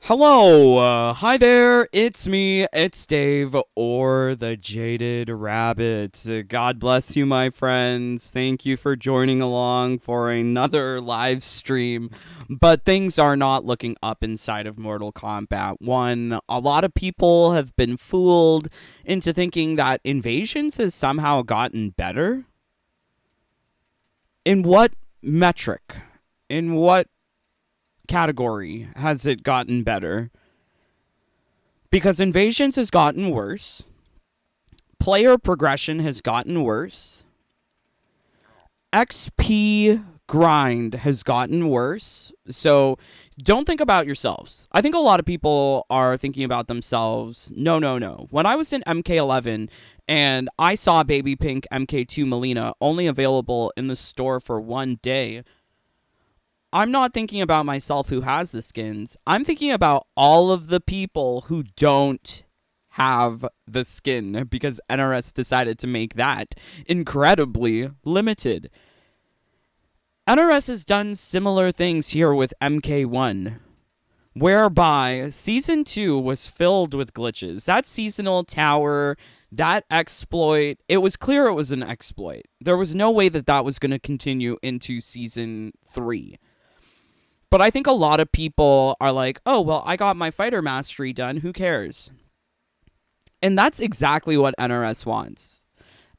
Hello, hi there, it's me, it's Dave, or the Jaded Rabbit. God bless you, my friends. Thank you for joining along for another live stream. But things are not looking up inside of Mortal Kombat 1. A lot of people have been fooled into thinking that Invasions has somehow gotten better. In what metric? In what category has it gotten better? Because Invasions has gotten worse. Player progression has gotten worse. XP grind has gotten worse. So don't think about yourselves. I think a lot of people are thinking about themselves. No, no, no. When I was in MK11 and I saw Baby Pink MK2 Melina only available in the store for 1 day, I'm not thinking about myself who has the skins. I'm thinking about all of the people who don't have the skin because NRS decided to make that incredibly limited. NRS has done similar things here with MK1, whereby Season 2 was filled with glitches. That seasonal tower, that exploit, it was clear it was an exploit. There was no way that that was going to continue into Season 3. But I think a lot of people are like, oh, well, I got my fighter mastery done. Who cares? And that's exactly what NRS wants.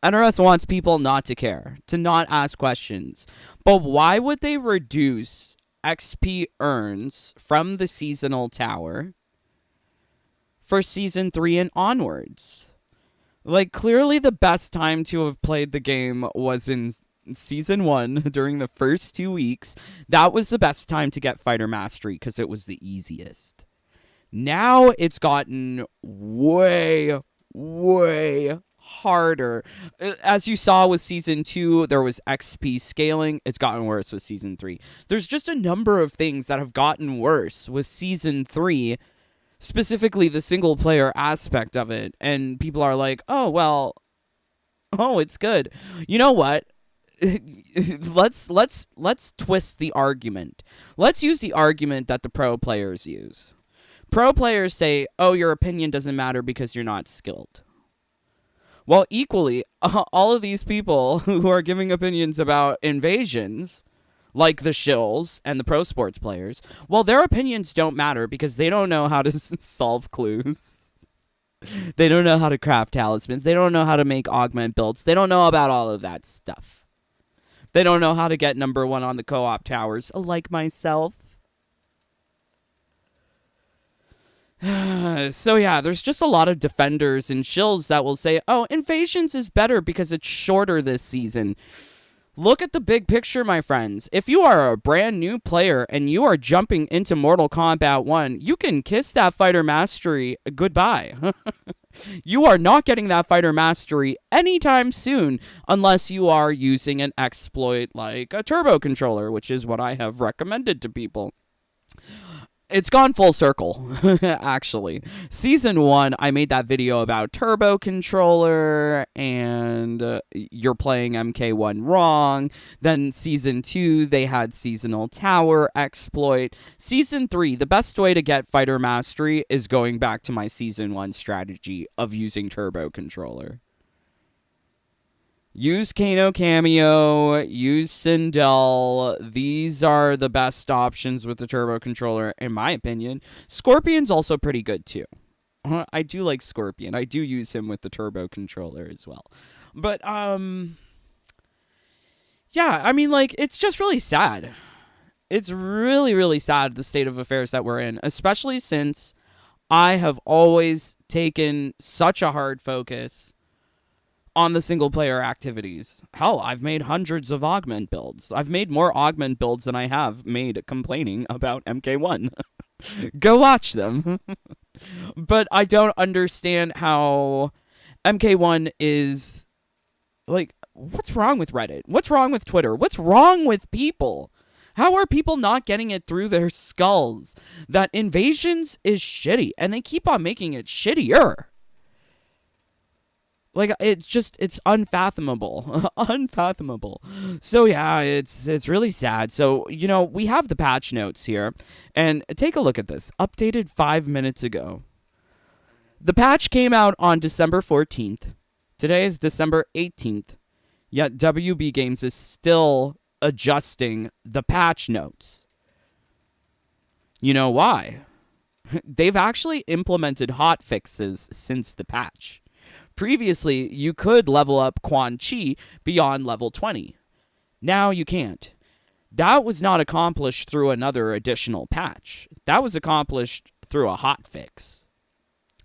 NRS wants people not to care, to not ask questions. But why would they reduce XP earns from the seasonal tower for Season 3 and onwards? Like, clearly the best time to have played the game was in Season 1 during the first 2 weeks. That was the best time to get fighter mastery because it was the easiest. Now it's gotten way harder. As you saw with Season 2, there was XP scaling. It's gotten worse with Season 3. There's just a number of things that have gotten worse with Season 3, specifically the single player aspect of it. And people are like, oh, well, oh, it's good. You know what? let's twist the argument. Let's use the argument that the pro players use. Pro players say, "Oh, your opinion doesn't matter because you're not skilled." Well, equally, all of these people who are giving opinions about invasions, like the shills and the pro sports players, well, their opinions don't matter because they don't know how to solve clues. They don't know how to craft talismans. They don't know how to make augment builds. They don't know about all of that stuff. They don't know how to get number 1 on the co-op towers, like myself. So yeah, there's just a lot of defenders and shills that will say, oh, Invasions is better because it's shorter this season. Look at the big picture, my friends. If you are a brand new player and you are jumping into Mortal Kombat 1, you can kiss that fighter mastery goodbye. You are not getting that fighter mastery anytime soon unless you are using an exploit like a turbo controller, which is what I have recommended to people. It's gone full circle, actually. Season 1, I made that video about turbo controller, and you're playing MK1 wrong. Then Season 2, they had seasonal tower exploit. Season 3, the best way to get fighter mastery is going back to my Season 1 strategy of using turbo controller. Use Kano Cameo, use Sindel. These are the best options with the turbo controller, in my opinion. Scorpion's also pretty good, too. I do like Scorpion. I do use him with the turbo controller as well. But, yeah, I mean, like, it's just really sad. It's really, really sad, the state of affairs that we're in, especially since I have always taken such a hard focus on the single player activities. Hell, I've made hundreds of augment builds. I've made more augment builds than I have made complaining about MK1. Go watch them. But I don't understand how MK1 is, like, what's wrong with Reddit? What's wrong with Twitter? What's wrong with people? How are people not getting it through their skulls that Invasions is shitty and they keep on making it shittier? Like, it's unfathomable. Unfathomable. So yeah, it's really sad. So, we have the patch notes here, and take a look at this. Updated 5 minutes ago. The patch came out on December 14th. Today is December 18th. Yet WB Games is still adjusting the patch notes. You know why? They've actually implemented hotfixes since the patch. Previously, you could level up Quan Chi beyond level 20. Now you can't. That was not accomplished through another additional patch. That was accomplished through a hotfix.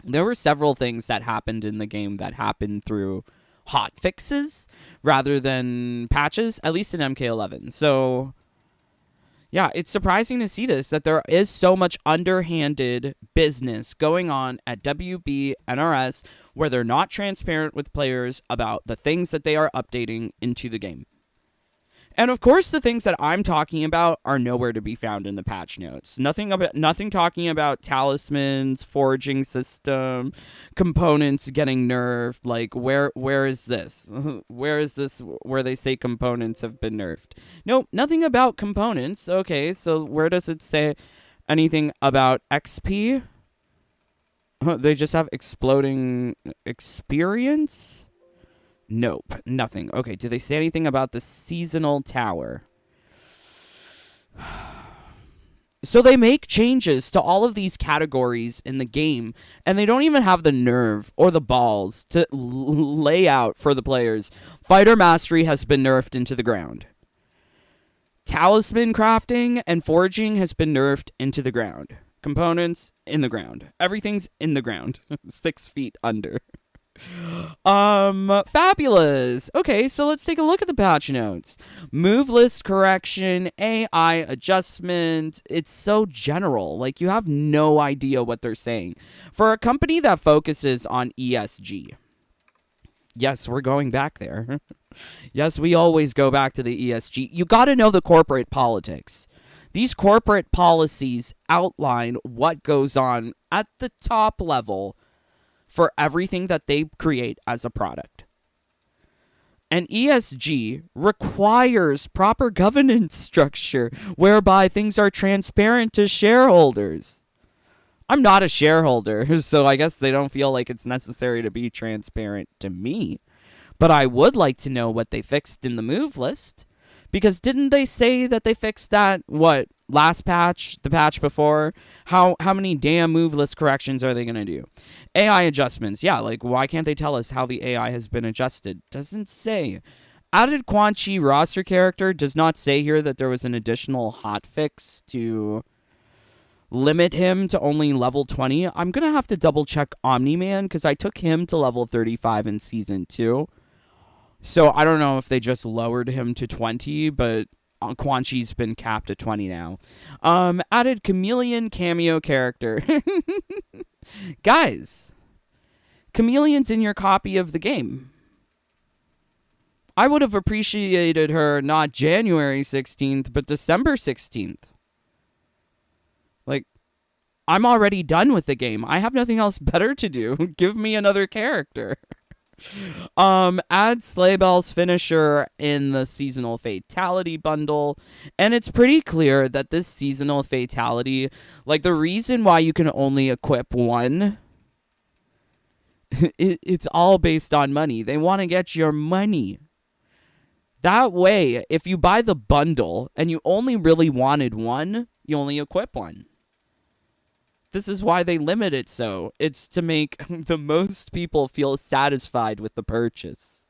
There were several things that happened in the game that happened through hotfixes rather than patches, at least in MK11. So, yeah, it's surprising to see this, that there is so much underhanded business going on at WB NRS where they're not transparent with players about the things that they are updating into the game. And of course, the things that I'm talking about are nowhere to be found in the patch notes. Nothing talking about talismans, foraging system, components getting nerfed. Like, where is this? Where is this where they say components have been nerfed? Nope, nothing about components. Okay, so where does it say anything about XP? They just have exploding experience? Nope, nothing. Okay, do they say anything about the seasonal tower? So they make changes to all of these categories in the game, and they don't even have the nerve or the balls to lay out for the players. Fighter mastery has been nerfed into the ground. Talisman crafting and foraging has been nerfed into the ground. Components in the ground. Everything's in the ground. 6 feet under. Fabulous. Okay, so let's take a look at the patch notes. Move list correction, AI adjustment. It's so general. Like, you have no idea what they're saying. For a company that focuses on ESG. Yes, we're going back there. Yes, we always go back to the ESG. You got to know the corporate politics. These corporate policies outline what goes on at the top level for everything that they create as a product. And ESG requires proper governance structure whereby things are transparent to shareholders. I'm not a shareholder, so I guess they don't feel like it's necessary to be transparent to me. But I would like to know what they fixed in the move list. Because didn't they say that they fixed that, last patch, the patch before? How many damn move list corrections are they going to do? AI adjustments. Yeah, like, why can't they tell us how the AI has been adjusted? Doesn't say. Added Quan Chi roster character does not say here that there was an additional hotfix to limit him to only level 20. I'm going to have to double check Omni-Man because I took him to level 35 in Season 2. So I don't know if they just lowered him to 20, but Quan Chi's been capped at 20 now. Added chameleon cameo character. Guys, chameleon's in your copy of the game. I would have appreciated her not January 16th, but December 16th. Like, I'm already done with the game. I have nothing else better to do. Give me another character. Add Slaybell's finisher in the seasonal fatality bundle, and it's pretty clear that this seasonal fatality, like, the reason why you can only equip one, it's all based on money. They want to get your money. That way, if you buy the bundle and you only really wanted one, you only equip one. This is why they limit it so. It's to make the most people feel satisfied with the purchase.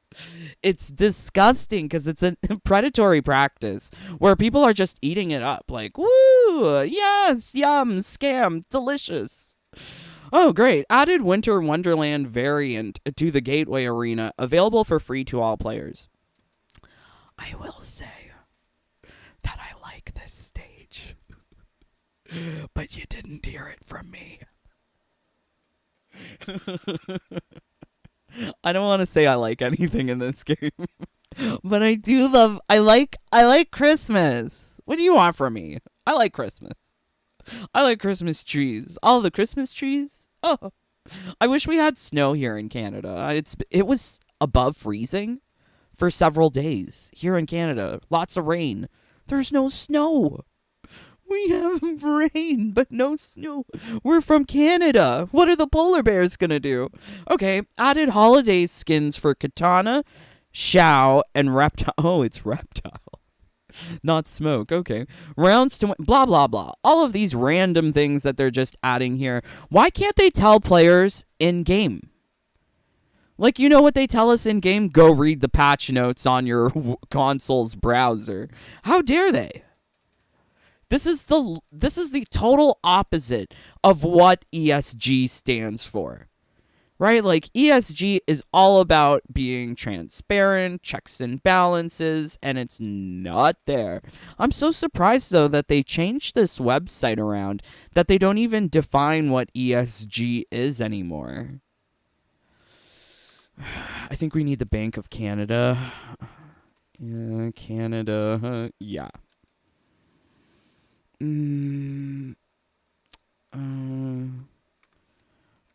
It's disgusting because it's a predatory practice where people are just eating it up. Like, woo, yes, yum, scam, delicious. Oh, great. Added Winter Wonderland variant to the Gateway Arena, available for free to all players. I will say that I like this stage. But you didn't hear it from me. I don't want to say I like anything in this game. But I do love... I like Christmas. What do you want from me? I like Christmas. I like Christmas trees. All the Christmas trees? Oh, I wish we had snow here in Canada. It was above freezing for several days here in Canada. Lots of rain. There's no snow. We have rain, but no snow. We're from Canada. What are the polar bears gonna do? Okay, added holiday skins for Katana, Shao, and Reptile. Oh, it's Reptile. Not Smoke. Okay. Rounds to win. Blah, blah, blah. All of these random things that they're just adding here. Why can't they tell players in-game? Like, you know what they tell us in-game? Go read the patch notes on your console's browser. How dare they? This is the total opposite of what ESG stands for. Right? Like, ESG is all about being transparent, checks and balances, and it's not there. I'm so surprised, though, that they changed this website around, that they don't even define what ESG is anymore. I think we need the Bank of Canada. Yeah, Canada. Yeah.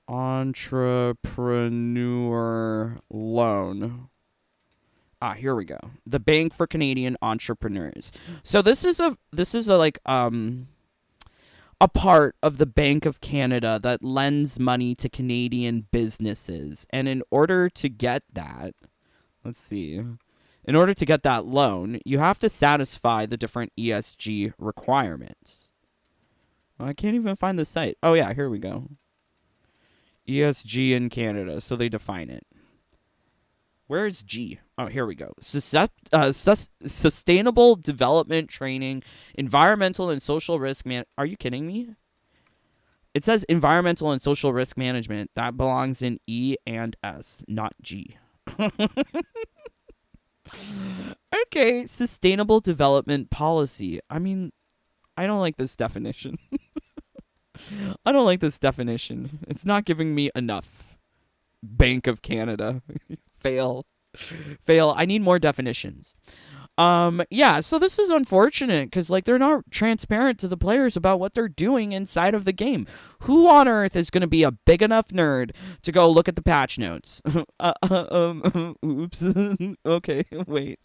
Entrepreneur loan. Here we go. The Bank for Canadian Entrepreneurs. So this is a part of the Bank of Canada that lends money to Canadian businesses. And in order to get that, let's see. In order to get that loan, you have to satisfy the different ESG requirements. Well, I can't even find the site. Oh yeah, here we go. ESG in Canada, so they define it. Where is G? Oh, here we go. Sustainable Development Training, Environmental and Social Risk Are you kidding me? It says Environmental and Social Risk Management. That belongs in E and S, not G. Okay, Sustainable Development Policy. I mean, I don't like this definition. I don't like this definition. It's not giving me enough. Bank of Canada. Fail. Fail. I need more definitions. Yeah, so this is unfortunate because, like, they're not transparent to the players about what they're doing inside of the game. Who on earth is going to be a big enough nerd to go look at the patch notes? Oops. Okay, wait.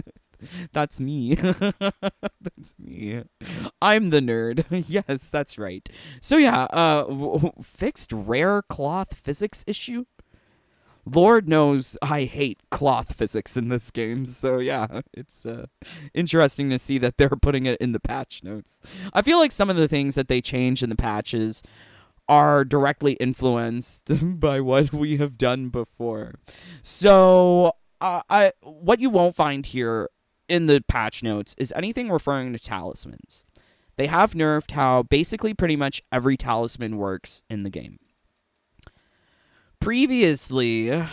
That's me. That's me. I'm the nerd. Yes, that's right. So yeah, fixed rare cloth physics issue. Lord knows I hate cloth physics in this game, so yeah, it's interesting to see that they're putting it in the patch notes. I feel like some of the things that they change in the patches are directly influenced by what we have done before. So, what you won't find here in the patch notes is anything referring to talismans. They have nerfed how basically pretty much every talisman works in the game. Previously,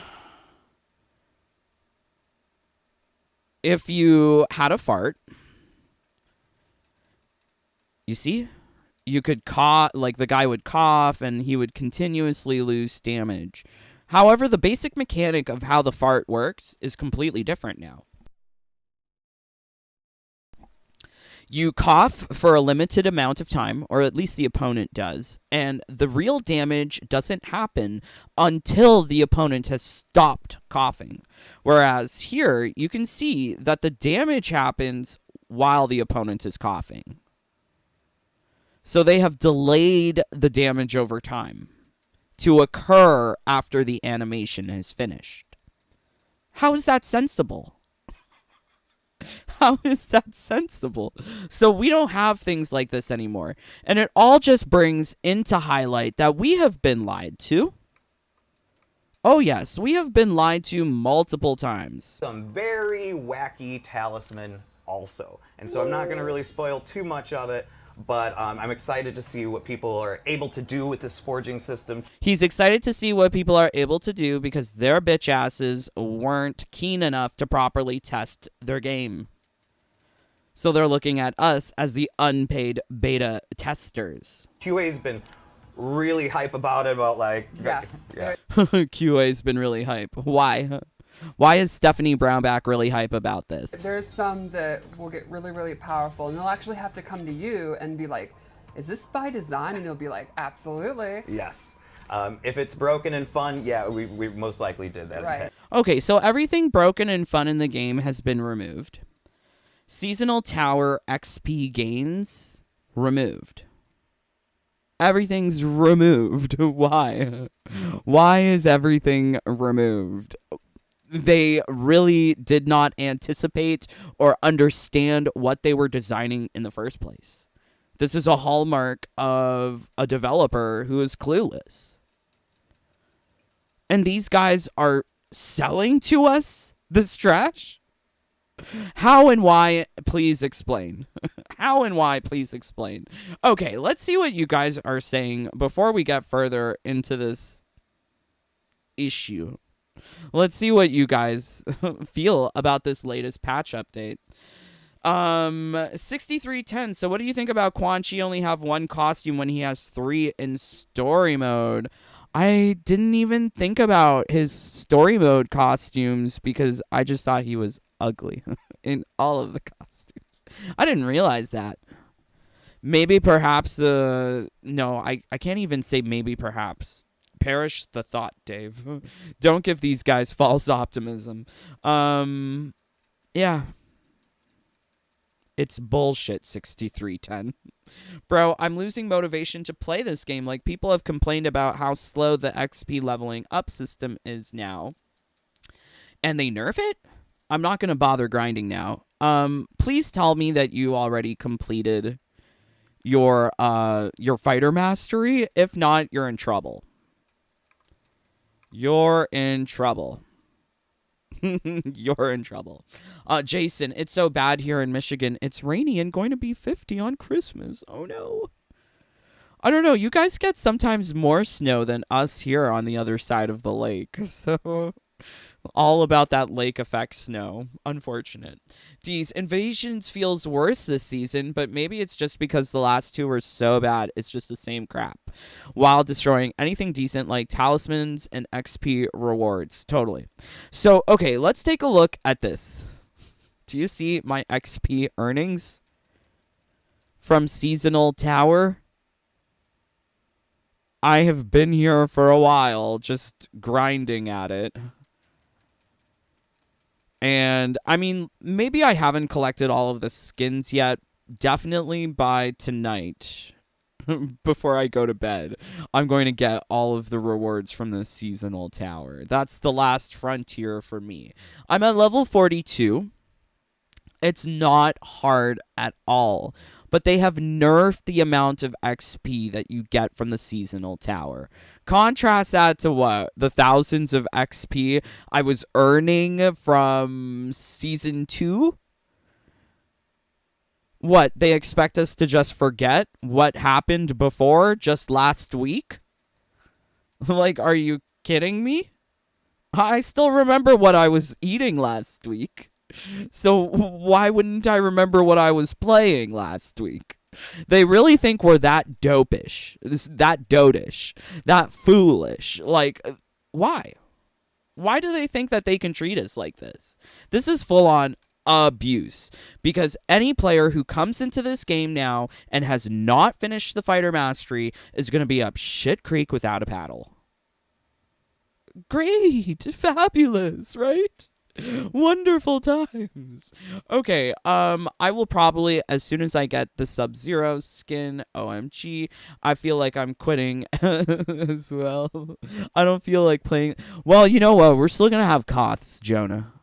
if you had a fart, you see, you could cough, like the guy would cough and he would continuously lose damage. However, the basic mechanic of how the fart works is completely different now. You cough for a limited amount of time, or at least the opponent does, and the real damage doesn't happen until the opponent has stopped coughing. Whereas here, you can see that the damage happens while the opponent is coughing. So they have delayed the damage over time to occur after the animation has finished. How is that sensible? How is that sensible? So we don't have things like this anymore. And it all just brings into highlight that we have been lied to. Oh yes, we have been lied to multiple times. Some very wacky talisman also. And so I'm not going to really spoil too much of it, but I'm excited to see what people are able to do with this forging system. He's excited to see what people are able to do because their bitch asses weren't keen enough to properly test their game. So they're looking at us as the unpaid beta testers. QA's been really hype about it, about like... Yes. Yeah. QA's been really hype. Why? Why is Stephanie Brownback really hype about this? There's some that will get really, really powerful, and they'll actually have to come to you and be like, is this by design? And you'll be like, absolutely. Yes. If it's broken and fun, yeah, we most likely did that. Right. Okay, so everything broken and fun in the game has been removed. Seasonal Tower XP gains removed. Everything's removed. Why? Why is everything removed? They really did not anticipate or understand what they were designing in the first place. This is a hallmark of a developer who is clueless. And these guys are selling to us this trash? How and why, please explain. How and why, please explain. Okay, let's see what you guys are saying before we get further into this issue. Let's see what you guys feel about this latest patch update. 6310. So what do you think about Quan Chi only have one costume when he has 3 in story mode? I didn't even think about his story mode costumes because I just thought he was ugly in all of the costumes. I didn't realize that. Maybe perhaps no, I can't even say maybe perhaps. Perish the thought, Dave. Don't give these guys false optimism. Yeah. It's bullshit, 6310. Bro, I'm losing motivation to play this game. Like, people have complained about how slow the XP leveling up system is now. And they nerf it? I'm not going to bother grinding now. Please tell me that you already completed your fighter mastery. If not, you're in trouble. You're in trouble. You're in trouble. Jason, it's so bad here in Michigan. It's rainy and going to be 50 on Christmas. Oh, no. I don't know. You guys get sometimes more snow than us here on the other side of the lake. So, all about that lake effect snow. Unfortunate. Geez, Invasions feels worse this season, but maybe it's just because the last 2 were so bad. It's just the same crap. While destroying anything decent like Talismans and XP rewards. Totally. So, okay, let's take a look at this. Do you see my XP earnings from Seasonal Tower? I have been here for a while, just grinding at it. And, I mean, maybe I haven't collected all of the skins yet. Definitely by tonight, before I go to bed, I'm going to get all of the rewards from the Seasonal Tower. That's the last frontier for me. I'm at level 42. It's not hard at all. But they have nerfed the amount of XP that you get from the Seasonal Tower. Contrast that to what? The thousands of XP I was earning from Season 2? What, they expect us to just forget what happened before just last week? Like, are you kidding me? I still remember what I was eating last week. So why wouldn't I remember what I was playing last week? They really think we're that dopish, that dotish, that foolish. Like, why? Why do they think that they can treat us like this? This is full-on abuse. Because any player who comes into this game now and has not finished the fighter mastery is going to be up shit creek without a paddle. Great. Fabulous, right? Wonderful times. Okay, I will probably, as soon as I get the Sub-Zero skin, OMG, I feel like I'm quitting as well. I don't feel like playing. Well, you know what? We're still gonna have Koths, Jonah.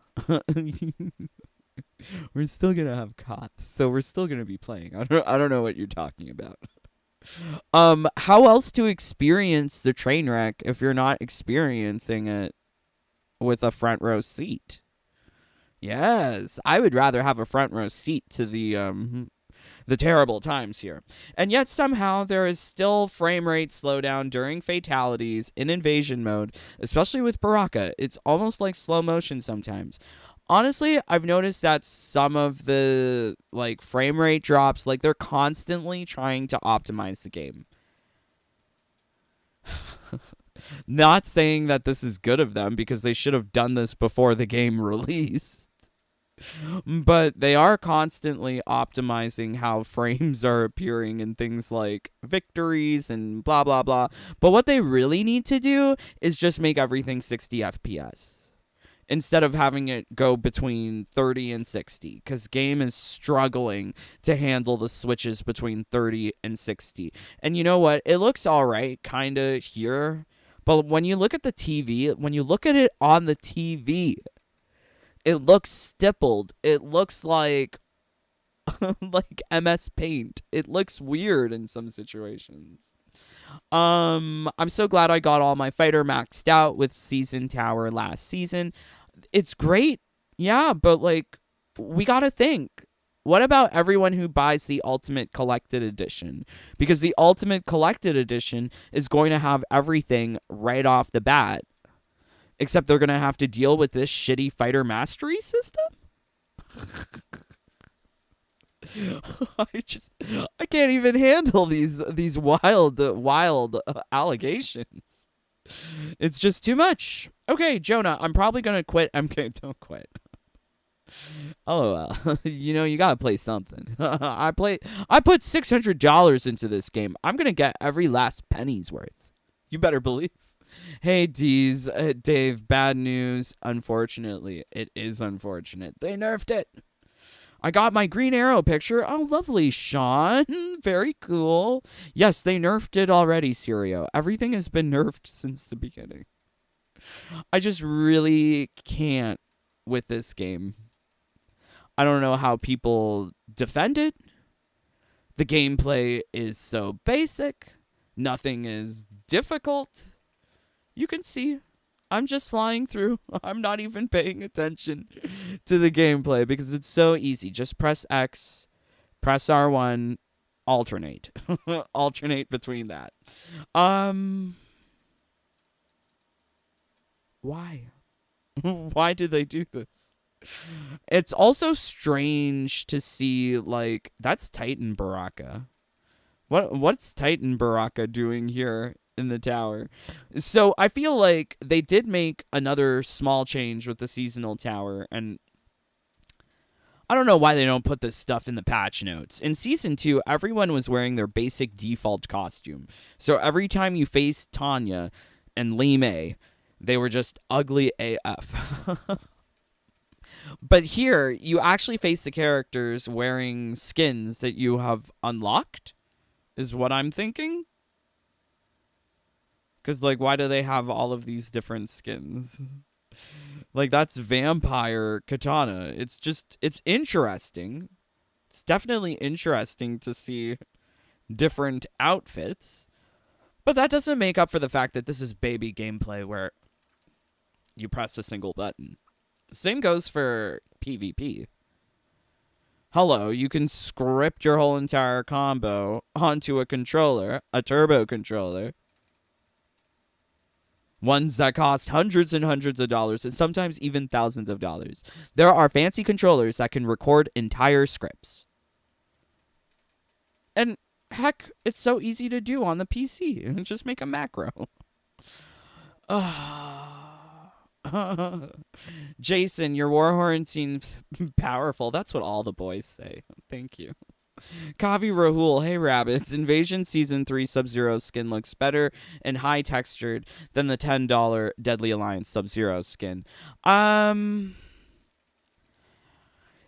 We're still gonna have Koths, so we're still gonna be playing. I don't know what you're talking about. How else to experience the train wreck if you're not experiencing it with a front row seat? Yes, I would rather have a front row seat to the terrible times here. And yet somehow there is still frame rate slowdown during fatalities in invasion mode, especially with Baraka. It's almost like slow motion sometimes. Honestly, I've noticed that some of the like frame rate drops, like they're constantly trying to optimize the game. Not saying that this is good of them, because they should have done this before the game released. But they are constantly optimizing how frames are appearing in things like victories and blah, blah, blah. But what they really need to do is just make everything 60 FPS instead of having it go between 30 and 60, because game is struggling to handle the switches between 30 and 60. And you know what? It looks all right kind of here. But when you look at the TV, when you look at it on the TV, it looks stippled. It looks like like MS Paint. It looks weird in some situations. I'm so glad I got all my fighter maxed out with Season Tower last season. It's great. Yeah, but like we got to think. What about everyone who buys the Ultimate Collected Edition? Because the Ultimate Collected Edition is going to have everything right off the bat. Except they're going to have to deal with this shitty fighter mastery system? I can't even handle these wild allegations. It's just too much. Okay, Jonah, I'm probably going to quit MK. Don't quit. Oh, you got to play something. I put $600 into this game. I'm going to get every last penny's worth. You better believe. Hey, Dave, bad news. Unfortunately, it is unfortunate. They nerfed it. I got my Green Arrow picture. Oh, lovely, Sean. Very cool. Yes, they nerfed it already, Sirio. Everything has been nerfed since the beginning. I just really can't with this game. I don't know how people defend it. The gameplay is so basic. Nothing is difficult. You can see I'm just flying through. I'm not even paying attention to the gameplay because it's so easy. Just press X, press R1, alternate. Alternate between that. Why? Why do they do this? It's also strange to see, like, that's Titan Baraka. What's Titan Baraka doing here in the tower? So I feel like they did make another small change with the seasonal tower, and I don't know why they don't put this stuff in the patch notes. In Season 2, everyone was wearing their basic default costume. So every time you faced Tanya and Lee May, they were just ugly AF. But here, you actually face the characters wearing skins that you have unlocked, is what I'm thinking. Because, like, why do they have all of these different skins? Like, that's vampire katana. It's interesting. It's definitely interesting to see different outfits. But that doesn't make up for the fact that this is baby gameplay where you press a single button. Same goes for PvP. Hello, you can script your whole entire combo onto a controller, a turbo controller. Ones that cost hundreds and hundreds of dollars, and sometimes even thousands of dollars. There are fancy controllers that can record entire scripts. And heck, it's so easy to do on the PC. Just make a macro. Jason, your Warhorn seems powerful. That's what all the boys say. Thank you. Kavi Rahul, hey rabbits. Invasion Season 3 Sub-Zero skin looks better and high textured than the $10 Deadly Alliance Sub-Zero skin.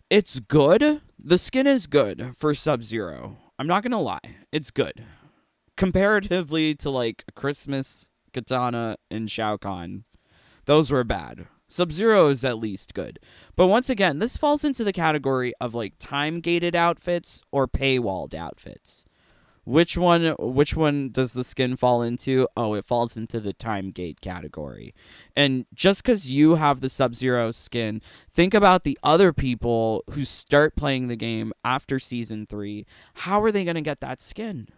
It's good. The skin is good for Sub-Zero. I'm not gonna lie. It's good. Comparatively to like Christmas, Katana, and Shao Kahn. Those were bad. Sub-Zero is at least good. But once again, this falls into the category of like time-gated outfits or paywalled outfits. Which one does the skin fall into? Oh, it falls into the time gate category. And just because you have the Sub-Zero skin, think about the other people who start playing the game after Season 3. How are they going to get that skin?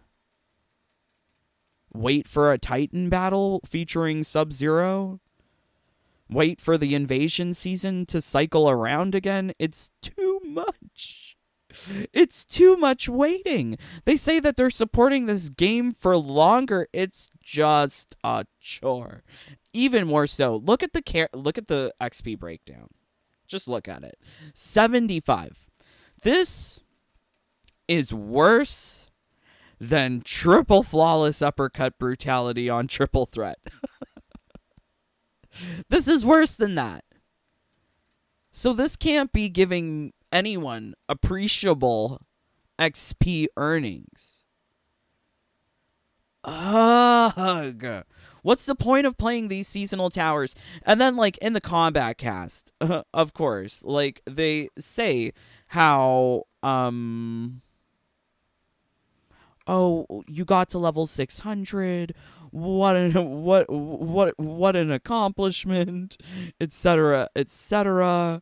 Wait for a Titan battle featuring Sub-Zero? Wait for the invasion season to cycle around again? It's too much. It's too much waiting. They say that they're supporting this game for longer. It's just a chore. Even more so. Look at the XP breakdown. Just look at it. 75. This is worse than triple flawless uppercut brutality on triple threat. This is worse than that. So this can't be giving anyone appreciable XP earnings. Ugh. What's the point of playing these seasonal towers? And then, like, in the combat cast, of course, like, they say how, oh, you got to level 600. What an accomplishment, etc., etc.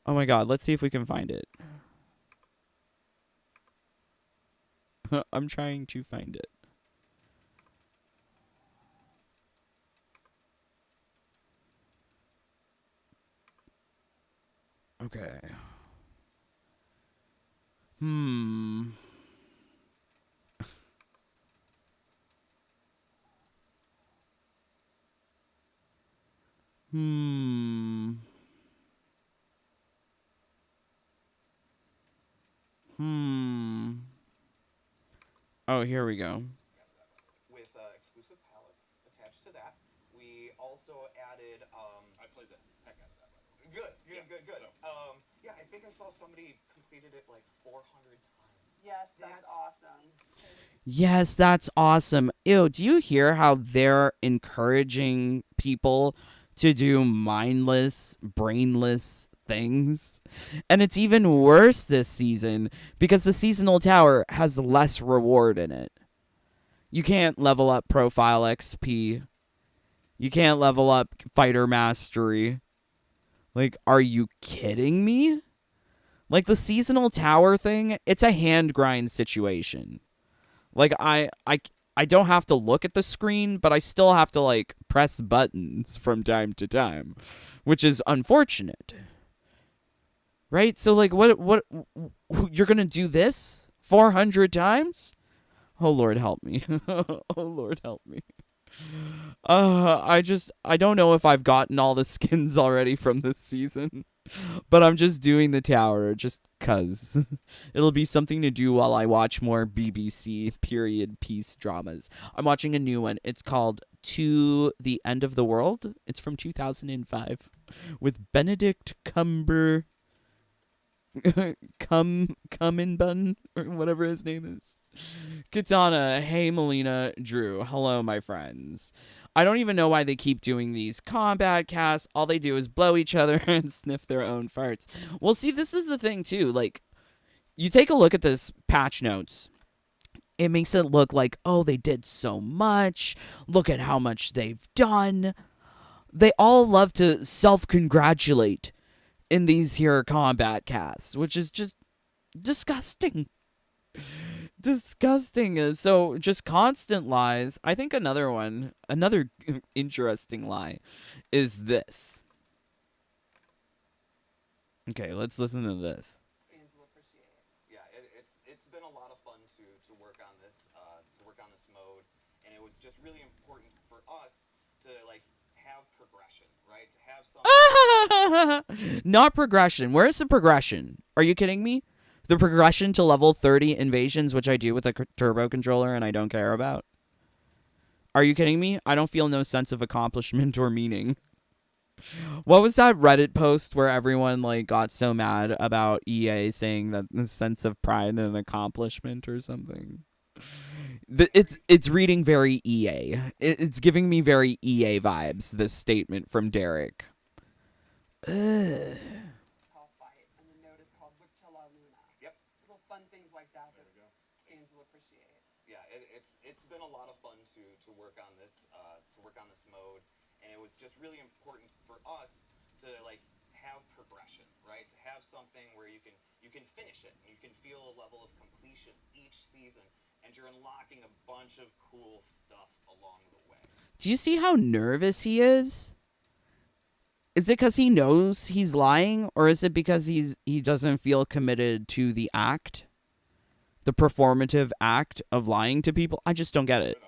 Oh my god, let's see if we can find it. I'm trying to find it. Okay. Hmm. Hmm. Hmm. Oh, here we go. With exclusive palettes attached to that. We also added. I played the heck out of that, by the way. Good. Yeah, Good. so- Yeah, I think I saw somebody completed it like 400 times. Yes, that's awesome. Yes, that's awesome. Ew, do you hear how they're encouraging people to do mindless, brainless things? And it's even worse this season because the seasonal tower has less reward in it. You can't level up profile XP. You can't level up fighter mastery. Like, are you kidding me? Like, the seasonal tower thing, it's a hand grind situation. Like, I don't have to look at the screen, but I still have to, like, press buttons from time to time, which is unfortunate. Right? So, like, what you're going to do this 400 times? Oh, Lord, help me. Oh, Lord, help me. I don't know if I've gotten all the skins already from this season, but I'm just doing the tower just 'cause. It'll be something to do while I watch more BBC period piece dramas. I'm watching a new one. It's called To the End of the World. It's from 2005 with Benedict Cumberbatch or whatever his name is. Katana, hey Melina, Drew, hello my friends. I don't even know why they keep doing these combat casts. All they do is blow each other and sniff their own farts. Well, see, this is the thing too. Like, you take a look at this patch notes. It makes it look like, oh, they did so much. Look at how much they've done. They all love to self-congratulate in these here combat casts, which is just disgusting. Disgusting. So just constant lies. I think another interesting lie is this. Okay, let's listen to this. Fans will appreciate it. Yeah, it's been a lot of fun to work on this mode, and it was just really important for us to like have progression, right? To have some. Not progression. Where's the progression? Are you kidding me? The progression to level 30 invasions, which I do with a turbo controller and I don't care about. Are you kidding me? I don't feel no sense of accomplishment or meaning. What was that Reddit post where everyone like got so mad about EA saying that the sense of pride and accomplishment or something? It's reading very EA. It's giving me very EA vibes, this statement from Derek. Ugh. Fight, and the note is called Luctilla Luna. Yep. Little fun things like that There we go. fans will appreciate. Yeah, it's been a lot of fun to work on this mode, and it was just really important for us to like have progression, right? To have something where you can finish it, and you can feel a level of completion each season, and you're unlocking a bunch of cool stuff along the way. Do you see how nervous he is? Is it because he knows he's lying, or is it because he doesn't feel committed to the act? The performative act of lying to people? I just don't get it.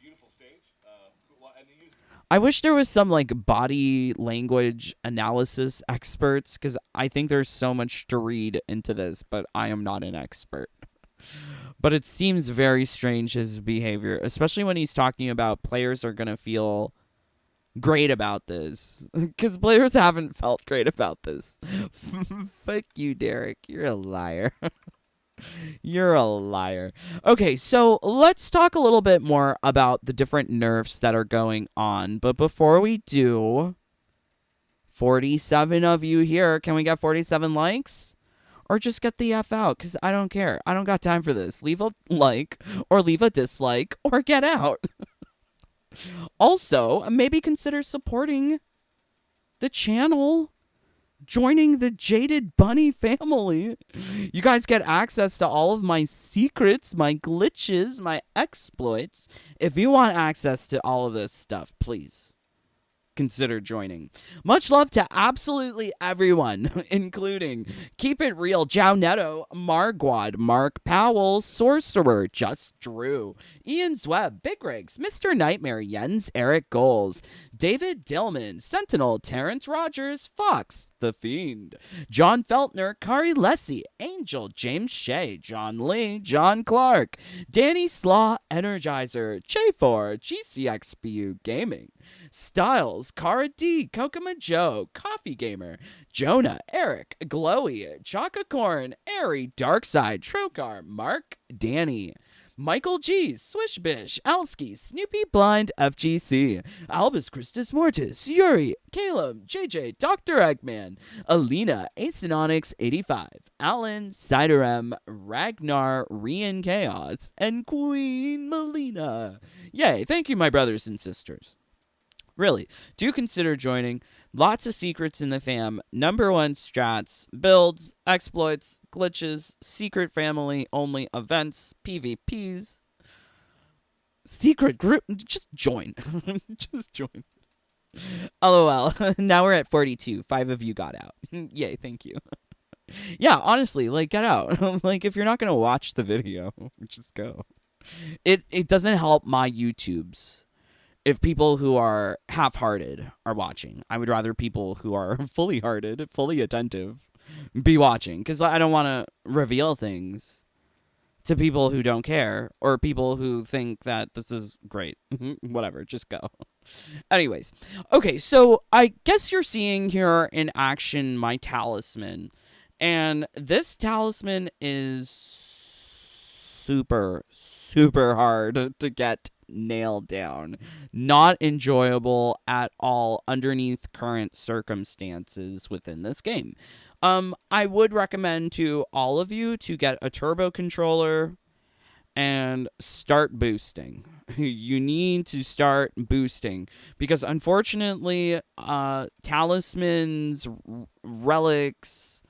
Beautiful stage. And they used I wish there was some like body language analysis experts, because I think there's so much to read into this, but I am not an expert. But it seems very strange, his behavior, especially when he's talking about players are going to feel great about this, because players haven't felt great about this. Fuck you, Derek. You're a liar. You're a liar. Okay, so let's talk a little bit more about the different nerfs that are going on. But before we do, 47 of you here. Can we get 47 likes? Or just get the F out, because I don't care. I don't got time for this. Leave a like, or leave a dislike, or get out. Also, maybe consider supporting the channel. Joining the Jaded Bunny family. You guys get access to all of my secrets, my glitches, my exploits. If you want access to all of this stuff, please consider joining. Much love to absolutely everyone, including Keep It Real, Jao Neto, Margwad, Mark Powell, Sorcerer, Just Drew, Ian's Web, Big Rigs, Mr. Nightmare, Jens, Eric Goals, David Dillman, Sentinel, Terrence Rogers, Fox, The Fiend, John Feltner, Kari Lessie, Angel, James Shea, John Lee, John Clark, Danny Slaw, Energizer, J4, GCXPU Gaming, Styles, Cara D, Kokoma Joe, Coffee Gamer, Jonah, Eric, Glowy, Chakacorn, Airy, Darkside, Trokar, Mark, Danny, Michael G, Swishbish, Alski, Snoopy Blind, FGC, Albus Christus Mortis, Yuri, Caleb, JJ, Dr. Eggman, Alina, Acenonics 85, Alan, Ciderem, Ragnar, Rian Chaos, and Queen Melina. Yay, thank you, my brothers and sisters. Really, do consider joining. Lots of secrets in the fam. #1 strats, builds, exploits, glitches, secret family only events, PvPs, secret group. Just join. Just join. LOL. Now we're at 42. 5 of you got out. Yay, thank you. Yeah, honestly, like, get out. Like, if you're not going to watch the video, just go. It doesn't help my YouTubes if people who are half-hearted are watching. I would rather people who are fully hearted, fully attentive, be watching, because I don't want to reveal things to people who don't care, or people who think that this is great. Whatever, just go. Anyways, okay, so I guess you're seeing here in action my talisman, and this talisman is super hard to get nailed down. Not enjoyable at all underneath current circumstances within this game. I would recommend to all of you to get a turbo controller and start boosting. You need to start boosting, because unfortunately, talismans, relics,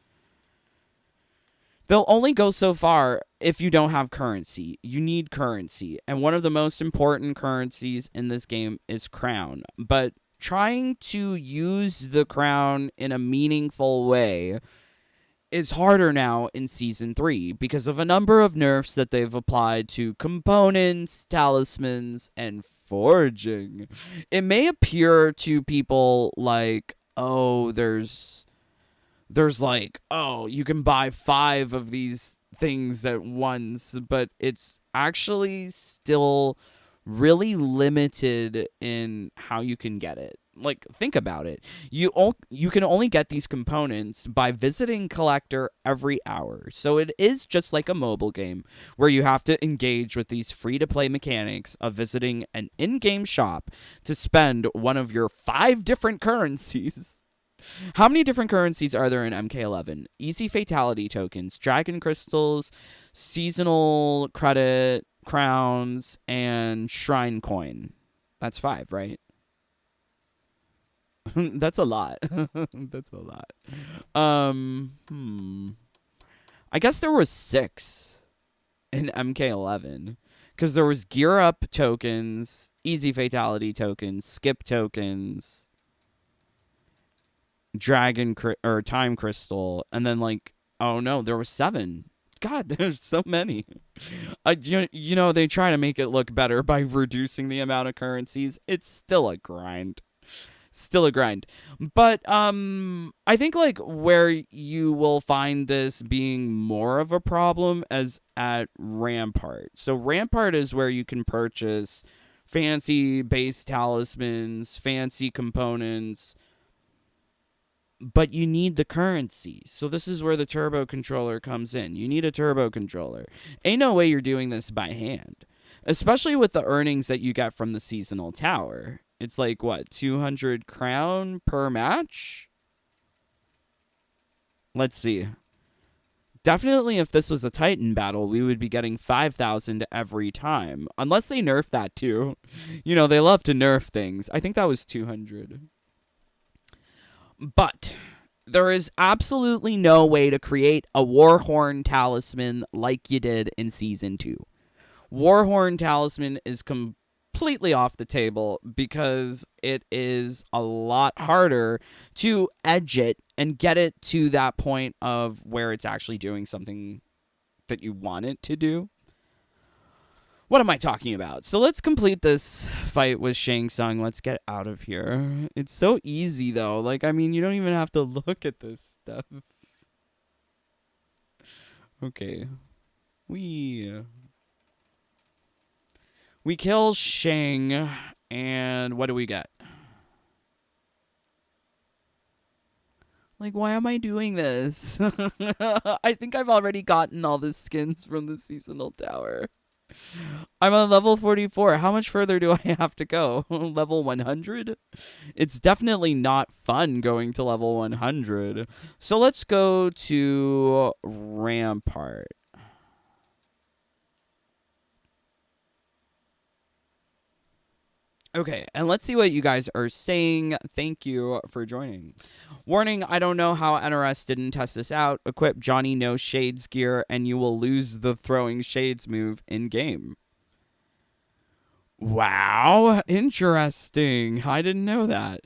they'll only go so far if you don't have currency. You need currency. And one of the most important currencies in this game is crown. But trying to use the crown in a meaningful way is harder now in Season 3 because of a number of nerfs that they've applied to components, talismans, and forging. It may appear to people like, oh, there's like, oh, you can buy 5 of these things at once, but it's actually still really limited in how you can get it. Like, think about it. You can only get these components by visiting Collector every hour. So it is just like a mobile game where you have to engage with these free-to-play mechanics of visiting an in-game shop to spend one of your 5 different currencies. How many different currencies are there in MK11? Easy fatality tokens, dragon crystals, seasonal credit, crowns, and shrine coin. That's 5, right? That's a lot. That's a lot. I guess there was 6 in MK11. Because there was gear up tokens, easy fatality tokens, skip tokens, dragon or time crystal, and then, like, oh no, there was 7, God, there's so many. You know, they try to make it look better by reducing the amount of currencies. It's still a grind. Still a grind. But I think like where you will find this being more of a problem as at Rampart. So Rampart is where you can purchase fancy base talismans, fancy components, but you need the currency. So this is where the turbo controller comes in. You need a turbo controller. Ain't no way you're doing this by hand, especially with the earnings that you get from the seasonal tower. It's like, what, 200 crown per match? Let's see. Definitely if this was a Titan battle, we would be getting 5,000 every time. Unless they nerf that too. You know, they love to nerf things. I think that was 200. But there is absolutely no way to create a Warhorn talisman like you did in Season 2. Warhorn talisman is completely off the table because it is a lot harder to edge it and get it to that point of where it's actually doing something that you want it to do. What am I talking about? So let's complete this fight with Shang Tsung. Let's get out of here. It's so easy, though. Like, I mean, you don't even have to look at this stuff. Okay. We kill Shang, and what do we get? Like, why am I doing this? I think I've already gotten all the skins from the seasonal tower. I'm on level 44. How much further do I have to go? Level 100? It's definitely not fun going to level 100. So let's go to Rampart. Okay, and let's see what you guys are saying. Thank you for joining. Warning, I don't know how NRS didn't test this out. Equip Johnny No Shades gear and you will lose the throwing shades move in-game. Wow, interesting. I didn't know that.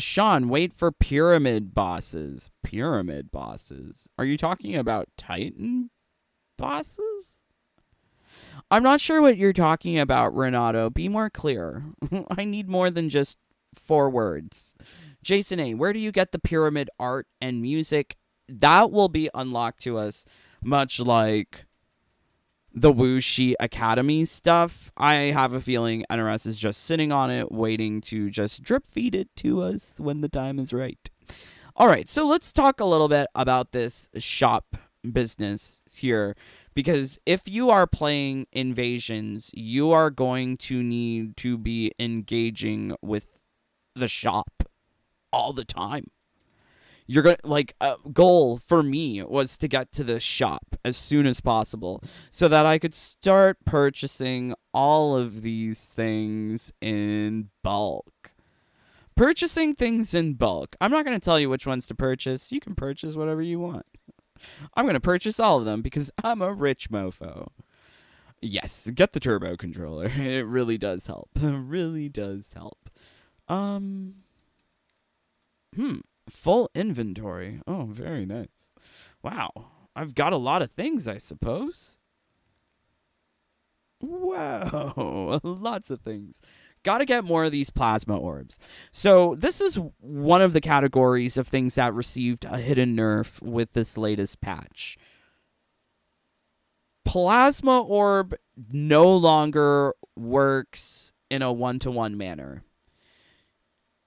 Sean, wait for pyramid bosses. Pyramid bosses? Are you talking about Titan bosses? I'm not sure what you're talking about, Renato. Be more clear. I need more than just 4 words. Jason A., where do you get the pyramid art and music? That will be unlocked to us, much like the Wuxi Academy stuff. I have a feeling NRS is just sitting on it, waiting to just drip feed it to us when the time is right. All right, so let's talk a little bit about this shop business here. Because if you are playing Invasions, you are going to need to be engaging with the shop all the time. You're going to, like, a goal for me was to get to the shop as soon as possible so that I could start purchasing all of these things in bulk. Purchasing things in bulk. I'm not going to tell you which ones to purchase. You can purchase whatever you want. I'm going to purchase all of them because I'm a rich mofo. Yes, get the turbo controller. It really does help. It really does help. Full inventory. Oh, very nice. Wow. I've got a lot of things, I suppose. Whoa. Lots of things. Got to get more of these plasma orbs. So this is one of the categories of things that received a hidden nerf with this latest patch. Plasma orb no longer works in a one-to-one manner.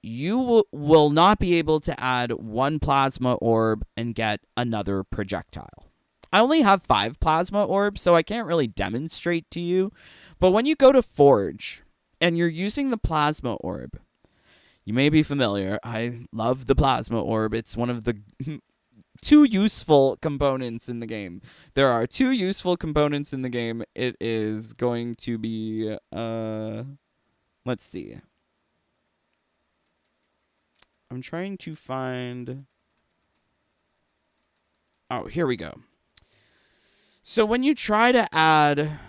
You will not be able to add 1 plasma orb and get another projectile. I only have 5 plasma orbs, so I can't really demonstrate to you. But when you go to Forge and you're using the plasma orb, you may be familiar. I love the plasma orb. It's one of the 2 useful components in the game. There are 2 useful components in the game. It is going to be, let's see. I'm trying to find, oh, here we go. So when you try to add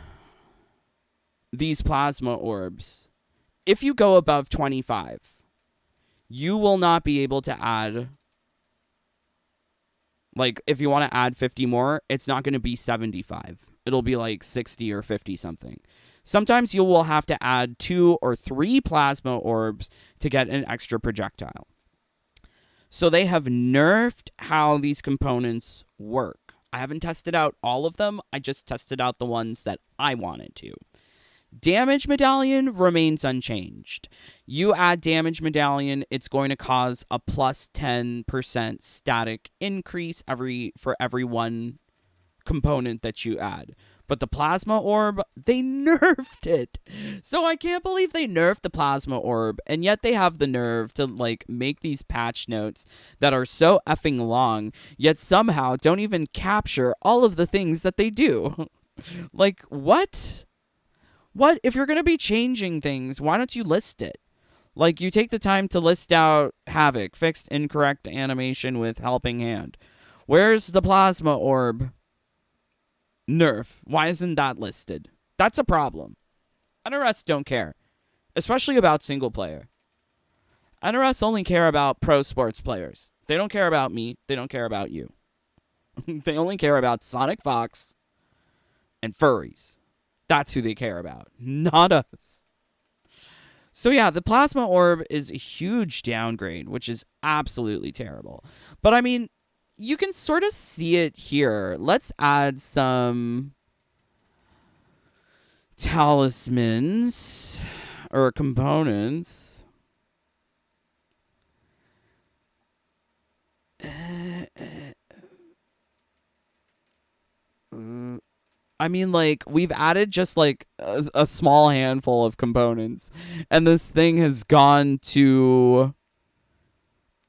these plasma orbs, if you go above 25, you will not be able to add Like, if you want to add 50 more, it's not going to be 75. It'll be like 60 or 50 something. Sometimes you will have to add 2 or 3 plasma orbs to get an extra projectile. So they have nerfed how these components work. I haven't tested out all of them. I just tested out the ones that I wanted to. Damage medallion remains unchanged. You add damage medallion, it's going to cause a plus 10% static increase for every one component that you add. But the plasma orb, they nerfed it. So I can't believe they nerfed the plasma orb, and yet they have the nerve to like make these patch notes that are so effing long, yet somehow don't even capture all of the things that they do. Like, what? What? If you're going to be changing things, why don't you list it? Like, you take the time to list out Havoc, fixed incorrect animation with helping hand. Where's the plasma orb? Nerf. Why isn't that listed? That's a problem. NRS don't care, especially about single player. NRS only care about pro sports players. They don't care about me. They don't care about you. They only care about Sonic Fox and furries. That's who they care about, not us. So yeah, the plasma orb is a huge downgrade, which is absolutely terrible. But I mean, you can sort of see it here. Let's add some talismans or components. I mean, like, we've added just like a small handful of components, and this thing has gone to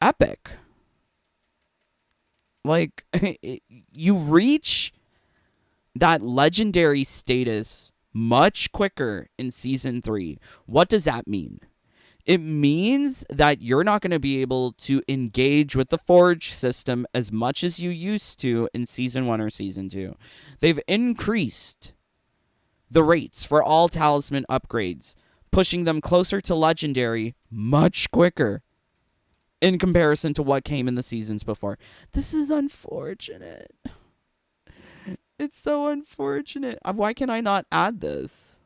epic. Like, you reach that legendary status much quicker in Season 3. What does that mean? It means that you're not going to be able to engage with the Forge system as much as you used to in Season 1 or Season 2. They've increased the rates for all talisman upgrades, pushing them closer to legendary much quicker in comparison to what came in the seasons before. This is unfortunate. It's so unfortunate. Why can I not add this?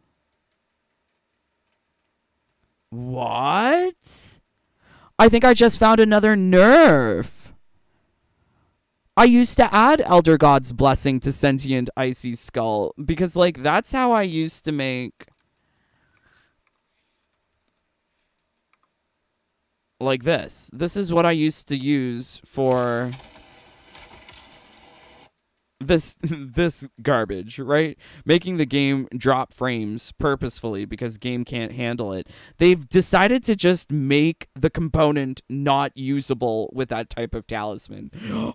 What? I think I just found another nerf. I used to add Elder God's Blessing to Sentient Icy Skull because, like, that's how I used to make, like, this. This is what I used to use for this garbage, right? Making the game drop frames purposefully because game can't handle it. They've decided to just make the component not usable with that type of talisman.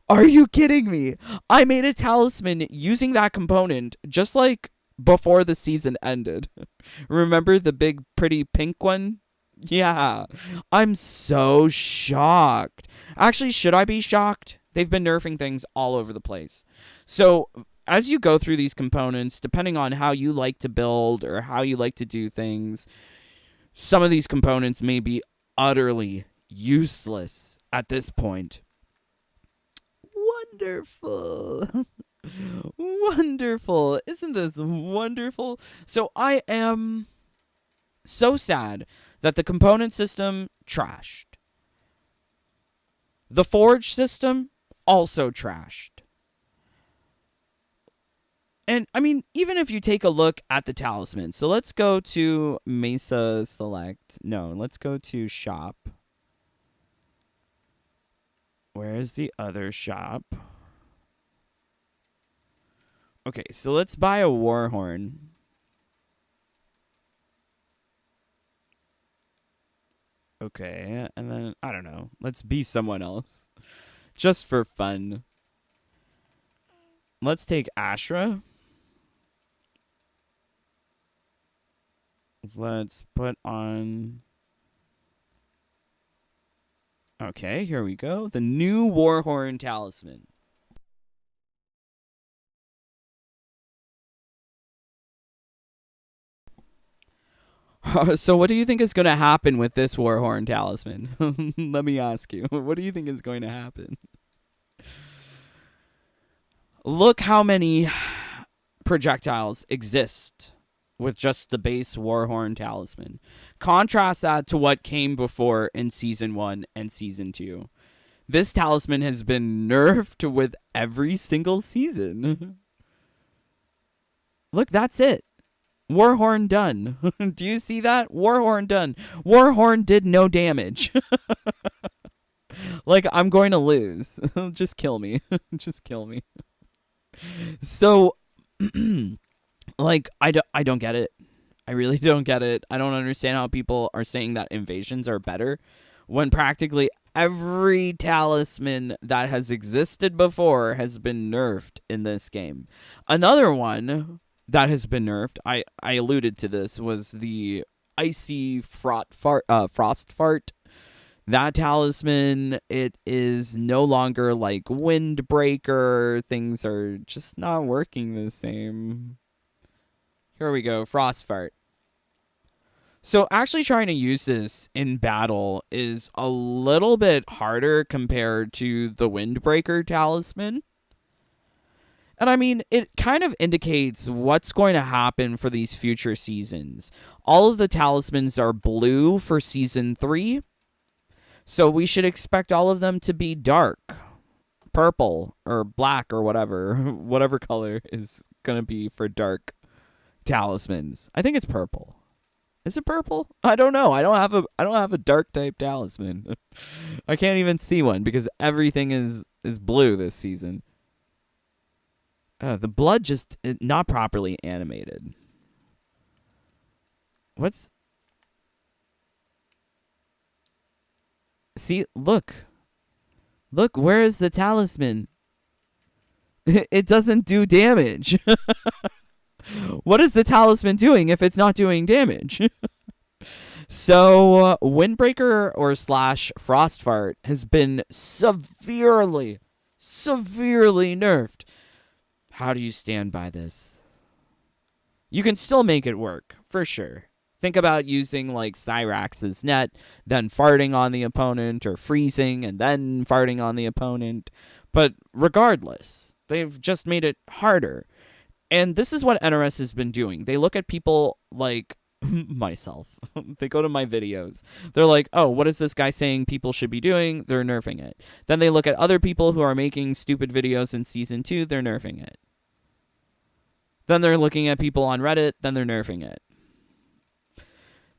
Are you kidding me? I made a talisman using that component just like before the season ended. Remember the big pretty pink one? Yeah. I'm so shocked. Actually, should I be shocked? They've been nerfing things all over the place. So as you go through these components, depending on how you like to build or how you like to do things, some of these components may be utterly useless at this point. Wonderful. Wonderful. Isn't this wonderful? So I am so sad that the component system trashed. The Forge system also trashed. And, I mean, even if you take a look at the talisman. So let's go to Mesa Select. No, let's go to Shop. Where's the other shop? Okay, so let's buy a Warhorn. Okay, and then, I don't know. Let's be someone else. Just for fun. Let's take Ashra. Let's put on... Okay, here we go. The new Warhorn Talisman. So what do you think is going to happen with this Warhorn Talisman? Let me ask you. What do you think is going to happen? Look how many projectiles exist with just the base Warhorn Talisman. Contrast that to what came before in Season 1 and Season 2. This talisman has been nerfed with every single season. Look, that's it. Warhorn done. Do you see that? Warhorn done. Warhorn did no damage. Like, I'm going to lose. Just kill me. Just kill me. So, like, I don't get it. I really don't get it. I don't understand how people are saying that invasions are better when practically every talisman that has existed before has been nerfed in this game. Another one that has been nerfed, I alluded to this, was the icy frost fart. That talisman, it is no longer like windbreaker. Things are just not working the same. Here we go, frost fart. So actually trying to use this in battle is a little bit harder compared to the Windbreaker Talisman. And I mean, it kind of indicates what's going to happen for these future seasons. All of the talismans are blue for Season 3. So we should expect all of them to be dark. Purple or black or whatever. Whatever color is going to be for dark talismans. I think it's purple. Is it purple? I don't know. I don't have a dark type talisman. I can't even see one because everything is blue this season. The blood just not properly animated. What's... See, look. Look, where is the talisman? It doesn't do damage. What is the talisman doing if it's not doing damage? So, Windbreaker or / Frostfart has been severely nerfed. How do you stand by this? You can still make it work, for sure. Think about using, like, Cyrax's net, then farting on the opponent, or freezing and then farting on the opponent. But regardless, they've just made it harder. And this is what NRS has been doing. They look at people like myself. They go to my videos. They're like, oh, what is this guy saying people should be doing? They're nerfing it. Then they look at other people who are making stupid videos in Season 2. They're nerfing it. Then they're looking at people on Reddit. Then they're nerfing it.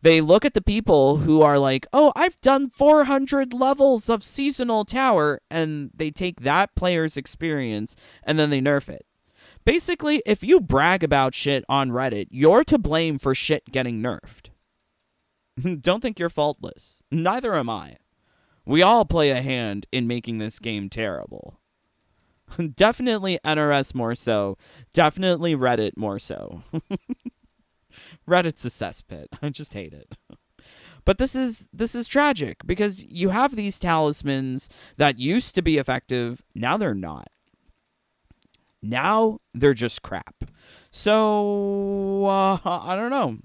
They look at the people who are like, oh, I've done 400 levels of Seasonal Tower. And they take that player's experience and then they nerf it. Basically, if you brag about shit on Reddit, you're to blame for shit getting nerfed. Don't think you're faultless. Neither am I. We all play a hand in making this game terrible. Definitely NRS more so. Definitely Reddit more so. Reddit's a cesspit. I just hate it. But this is tragic because you have these talismans that used to be effective. Now they're not. Now they're just crap. So I don't know.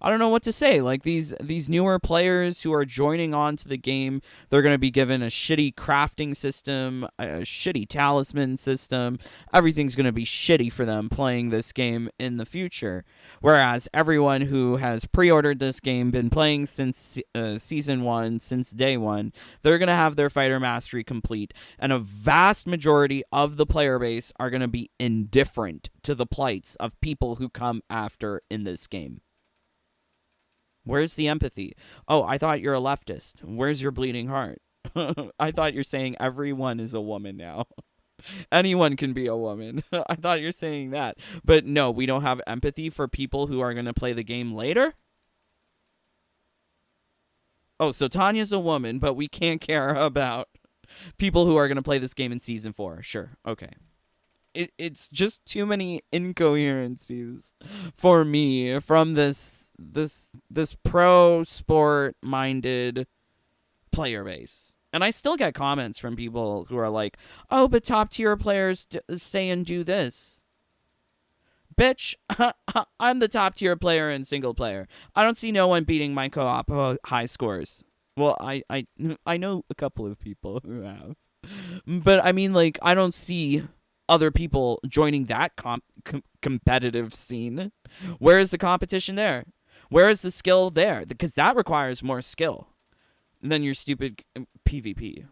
I don't know what to say. Like these newer players who are joining on to the game, they're going to be given a shitty crafting system, a shitty talisman system. Everything's going to be shitty for them playing this game in the future. Whereas everyone who has pre-ordered this game, been playing since Season 1, since day 1, they're going to have their fighter mastery complete. And a vast majority of the player base are going to be indifferent to the plights of people who come after in this game. Where's the empathy? Oh, I thought you're a leftist. Where's your bleeding heart? I thought you're saying everyone is a woman now. Anyone can be a woman. I thought you're saying that. But no, we don't have empathy for people who are going to play the game later? Oh, so Tanya's a woman, but we can't care about people who are going to play this game in Season 4. Sure, okay. It's just too many incoherencies for me from this pro sport minded player base. And I still get comments from people who are like, oh, but top tier players say and do this. Bitch, I'm the top tier player in single player. I don't see no one beating my co-op high scores. Well, I know a couple of people who have. But I mean, like, I don't see other people joining that competitive scene. Where is the competition there? Where is the skill there? Because that requires more skill than your stupid PvP.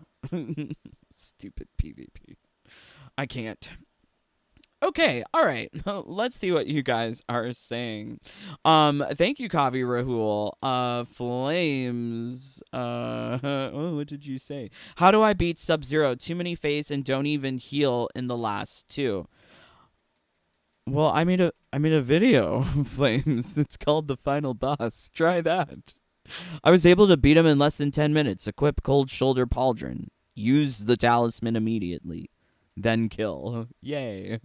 Stupid PvP. I can't. Okay, all right. Let's see what you guys are saying. Thank you, Kavi Rahul. Flames. Oh, what did you say? How do I beat Sub-Zero? Too many phase and don't even heal in the last two. Well, I made a video, Flames. It's called The Final Boss. Try that. I was able to beat him in less than 10 minutes. Equip Cold Shoulder Pauldron. Use the talisman immediately. Then kill. Yay.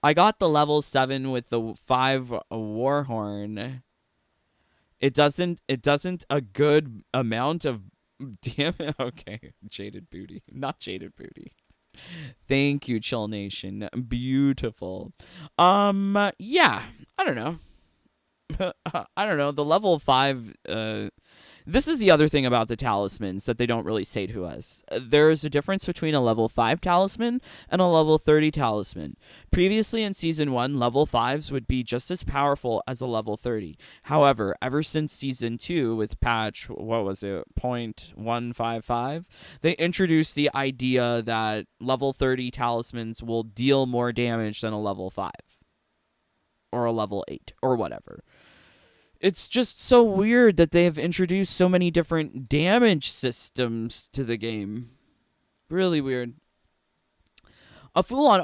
I got the level 7 with the 5 Warhorn. It doesn't a good amount of damage. Okay, Jaded Booty. Not Jaded Booty. Thank you, Chill Nation. Beautiful. Yeah, I don't know. I don't know. The level 5 this is the other thing about the talismans that they don't really say to us. There's a difference between a level 5 talisman and a level 30 talisman. Previously in Season 1, level 5s would be just as powerful as a level 30. However, ever since Season 2 with patch, what was it, 0.155, they introduced the idea that level 30 talismans will deal more damage than a level 5. Or a level 8, or whatever. It's just so weird that they have introduced so many different damage systems to the game. Really weird. A fool on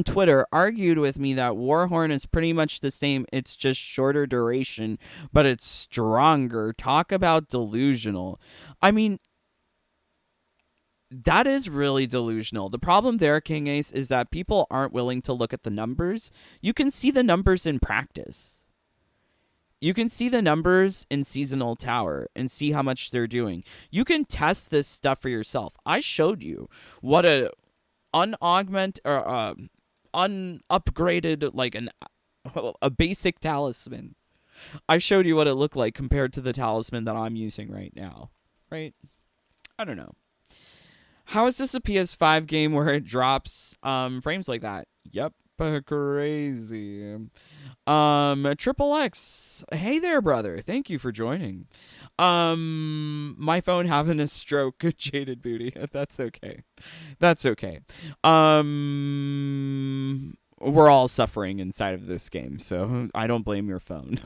Twitter argued with me that Warhorn is pretty much the same. It's just shorter duration, but it's stronger. Talk about delusional. I mean, that is really delusional. The problem there, King Ace, is that people aren't willing to look at the numbers. You can see the numbers in practice. You can see the numbers in Seasonal Tower and see how much they're doing. You can test this stuff for yourself. I showed you what a unupgraded, like a basic talisman. I showed you what it looked like compared to the talisman that I'm using right now. Right? I don't know. How is this a PS5 game where it drops frames like that? Yep, crazy. Triple X, hey there, brother. Thank you for joining. My phone having a stroke. Jaded Booty. That's okay. That's okay. We're all suffering inside of this game, so I don't blame your phone.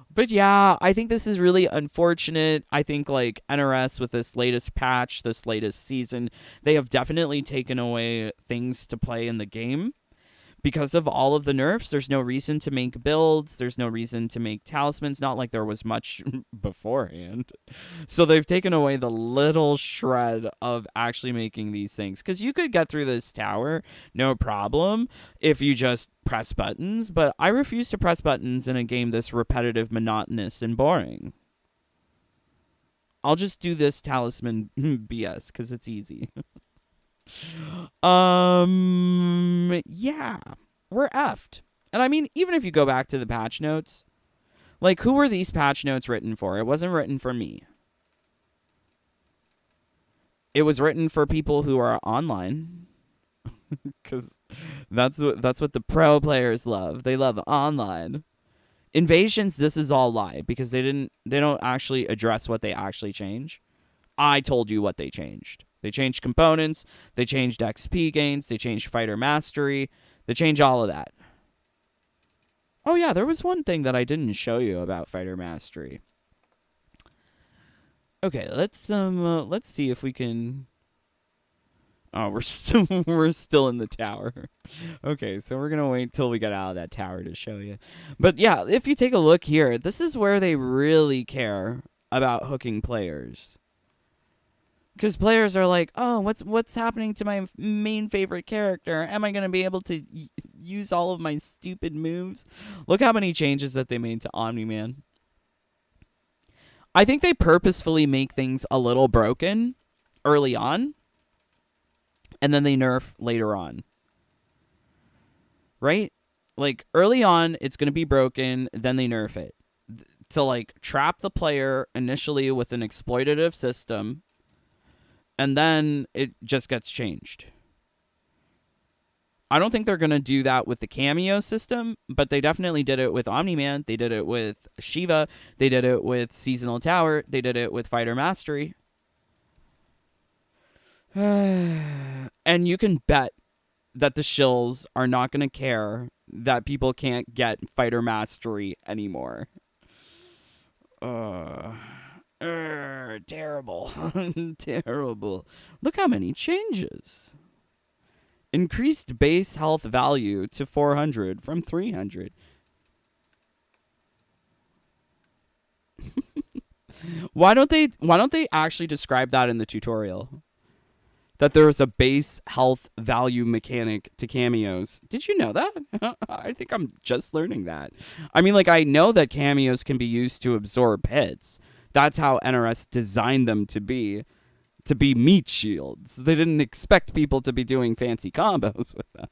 But yeah, I think this is really unfortunate. I think like NRS with this latest patch, this latest season, they have definitely taken away things to play in the game. Because of all of the nerfs, there's no reason to make builds. There's no reason to make talismans. Not like there was much beforehand. So they've taken away the little shred of actually making these things. Because you could get through this tower, no problem, if you just press buttons. But I refuse to press buttons in a game this repetitive, monotonous, and boring. I'll just do this talisman BS because it's easy. Yeah, we're effed. And I mean, even if you go back to the patch notes, like, who were these patch notes written for? It wasn't written for me. It was written for people who are online. Because that's what the pro players love. They love online. Invasions, this is all lie because they don't actually address what they actually change. I told you what they changed. They changed components, they changed XP gains, they changed fighter mastery, they changed all of that. Oh yeah, there was one thing that I didn't show you about fighter mastery. Okay, let's see if we can. Oh, we're still in the tower. Okay, so we're gonna wait till we get out of that tower to show you. But yeah, if you take a look here, this is where they really care about hooking players. Because players are like, oh, what's happening to my main favorite character? Am I going to be able to use all of my stupid moves? Look how many changes that they made to Omni-Man. I think they purposefully make things a little broken early on, and then they nerf later on. Right? Like, early on, it's going to be broken, then they nerf it. To, like, trap the player initially with an exploitative system. and then it just gets changed. I don't think they're going to do that with the cameo system, but they definitely did it with Omni-Man. They did it with Shiva. They did it with Seasonal Tower. They did it with Fighter Mastery. And you can bet that the shills are not going to care that people can't get Fighter Mastery anymore. Terrible. Terrible. Look how many changes. Increased base health value to 400 from 300. Why don't they actually describe that in the tutorial? That there is a base health value mechanic to cameos. Did you know that? I think I'm just learning that. I mean, like, I know that cameos can be used to absorb hits. That's how NRS designed them to be meat shields. They didn't expect people to be doing fancy combos with them.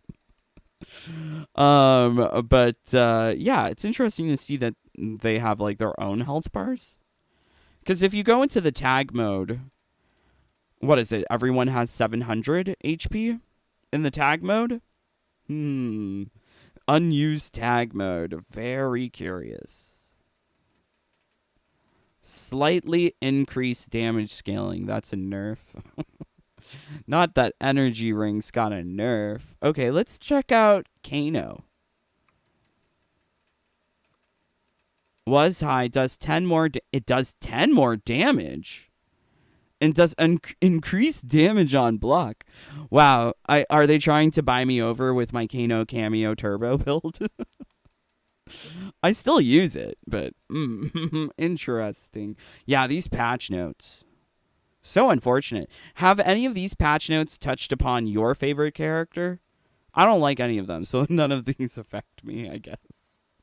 Yeah, it's interesting to see that they have like their own health bars. Because if you go into the tag mode, what is it? Everyone has 700 HP in the tag mode? Unused tag mode. Very curious. Slightly increased damage scaling. That's a nerf. Not that energy rings got a nerf. Okay, let's check out Kano. Was high, does 10 more. It does 10 more damage. And does increased damage on block. Wow. Are they trying to buy me over with my Kano cameo turbo build? I still use it, but interesting. Yeah, these patch notes. So unfortunate. Have any of these patch notes touched upon your favorite character? I don't like any of them, so none of these affect me, I guess.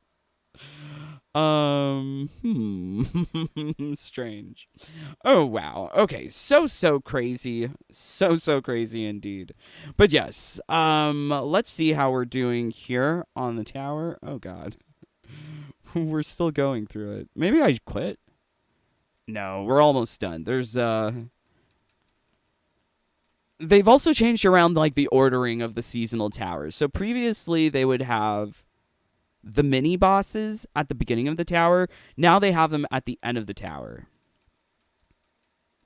Strange. Oh, wow. Okay, so crazy. So crazy indeed. But yes, let's see how we're doing here on the tower. Oh, God. We're still going through it. Maybe I quit? No, we're almost done. There's, They've also changed around, like, the ordering of the seasonal towers. So previously, they would have the mini-bosses at the beginning of the tower. Now they have them at the end of the tower.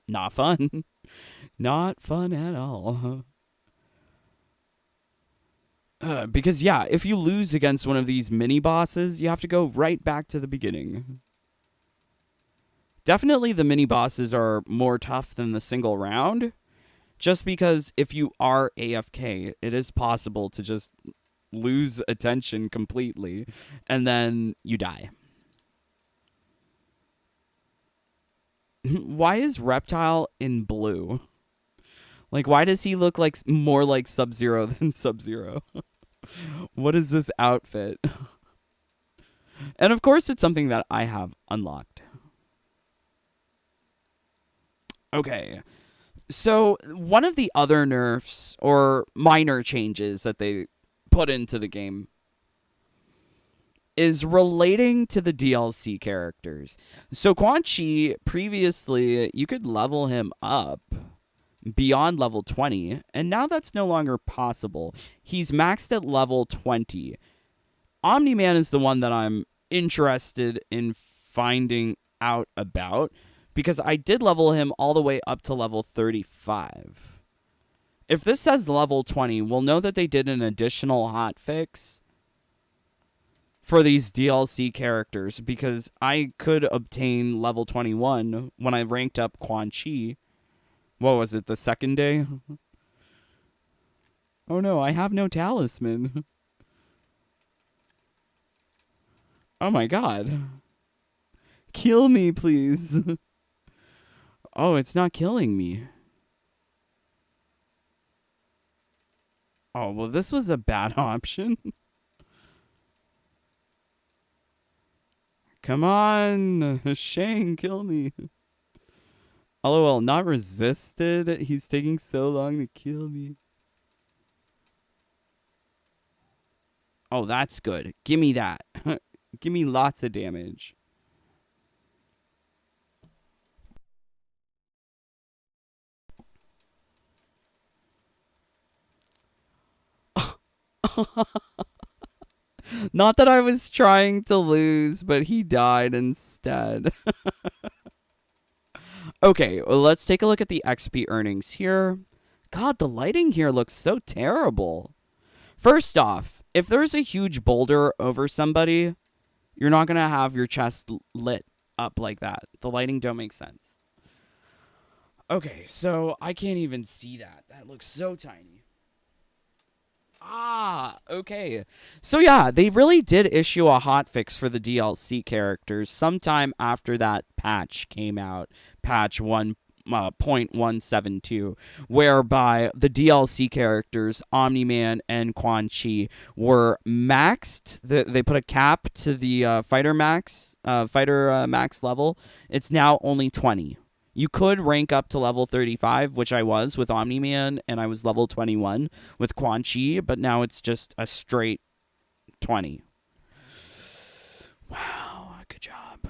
Not fun. Not fun at all. Because, yeah, if you lose against one of these mini-bosses, you have to go right back to the beginning. Definitely the mini-bosses are more tough than the single round. Just because if you are AFK, it is possible to just lose attention completely, and then you die. Why is Reptile in blue? Like, why does he look like more like Sub-Zero than Sub-Zero? What is this outfit? And of course, it's something that I have unlocked. Okay. So, one of the other nerfs, or minor changes that they put into the game, is relating to the DLC characters. So, Quan Chi, previously, you could level him up beyond level 20, and now that's no longer possible. He's maxed at level 20. Omni-Man is the one that I'm interested in finding out about, because I did level him all the way up to level 35. If this says level 20, we'll know that they did an additional hotfix for these DLC characters, because I could obtain level 21 when I ranked up Quan Chi. What was it, the second day? Oh no, I have no talisman. Oh my god. Kill me, please. Oh, it's not killing me. Oh, well, this was a bad option. Come on, Shane, kill me. LOL, not resisted. He's taking so long to kill me. Oh, that's good. Give me that. Give me lots of damage. Not that I was trying to lose, but he died instead. Okay, well, let's take a look at the XP earnings here. God, the lighting here looks so terrible. First off, if there's a huge boulder over somebody, you're not going to have your chest lit up like that. The lighting don't make sense. Okay, so I can't even see that. That looks so tiny. Ah, okay. So yeah, they really did issue a hotfix for the DLC characters sometime after that patch came out, patch 1.172, whereby the DLC characters Omni-Man and Quan Chi were maxed. They put a cap to the fighter max level. It's now only 20. You could rank up to level 35, which I was with Omni-Man, and I was level 21 with Quan Chi, but now it's just a straight 20. Wow, good job.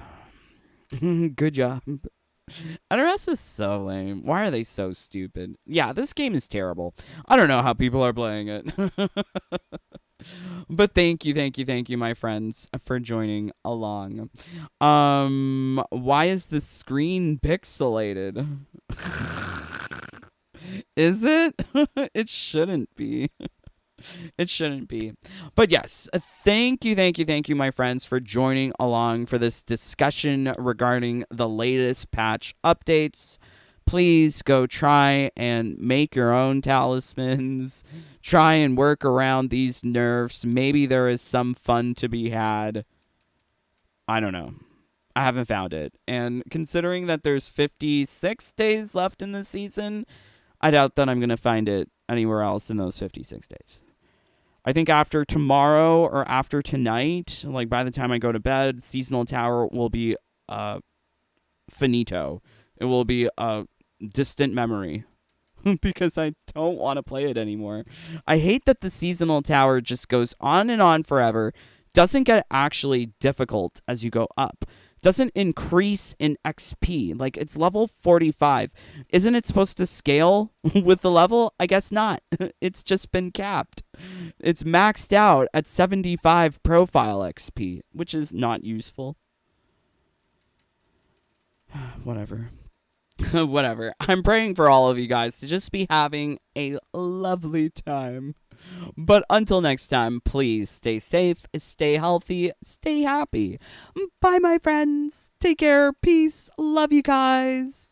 Good job. NRS is so lame. Why are they so stupid? Yeah, this game is terrible. I don't know how people are playing it. But thank you, my friends, for joining along. Why is the screen pixelated? Is it? It shouldn't be. It shouldn't be. But yes, thank you, my friends, for joining along for this discussion regarding the latest patch updates. Please go try and make your own talismans. Try and work around these nerfs. Maybe there is some fun to be had. I don't know. I haven't found it. And considering that there's 56 days left in the season, I doubt that I'm going to find it anywhere else in those 56 days. I think after tomorrow or after tonight, like by the time I go to bed, Seasonal Tower will be finito. It will be a distant memory because I don't want to play it anymore. I hate that the Seasonal Tower just goes on and on forever, doesn't get actually difficult as you go up, doesn't increase in XP. Like, it's level 45. Isn't it supposed to scale with the level? I guess not. It's just been capped. It's maxed out at 75 profile XP, which is not useful. Whatever. Whatever. I'm praying for all of you guys to just be having a lovely time. But until next time, please stay safe, stay healthy, stay happy. Bye, my friends. Take care. Peace. Love you guys.